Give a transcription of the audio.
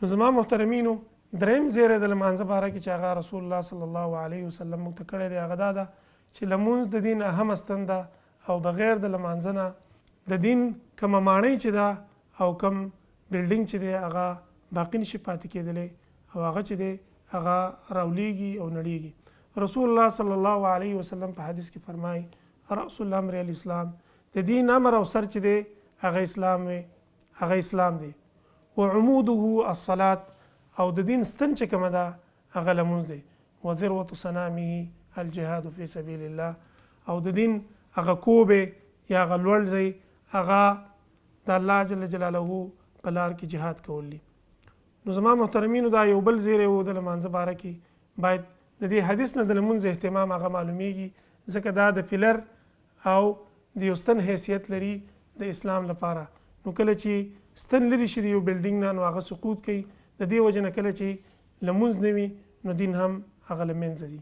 نو زما محترمینو دریم زیری د لمانځه باره کې چې هغه رسول الله صلی الله علیه وسلم موږ ته کړی دی هغه دا ده چې لمونځ د دین اهمه ستن ده او بغیر د لمانځه نه د دین کومه ماڼۍ چې ده او کوم بلډینګ چې دی هغه باقي نشي پاتې کېدلی او هغه چې دی هغه راولیږي او نړیږي. رسول الله صلی الله علیه وسلم په حدیث کې فرمایي رأس الامر الاسلام، د دین امر او سر چې دی هغه اسلام وي، هغه اسلام دی. وعموده الصلاة، او د دین ستن چې کومه ده هغه لمونځ دی. وذروة سنامه الجهاد فی سبیل الله، او د دین هغه کوبې یا هغه لوړ ځای هغه د الله جل جلاله په لار کې جهاد کول دي. نو زما محترمینو دا یو بل زیری و د لمانځه باره کې باید د دې حدیث نه د لمونځ اهتمام هغه معلومیږي، ځکه دا د پلر او د یو ستن حیثیت لري د اسلام لپاره. نو کله چې ستن لري شي د یو بلډینګ نه نو هغه سقوط کوي، د دې وجه نه کله چې لمونځ نه وي نو دین هم هغه له منځه ځي.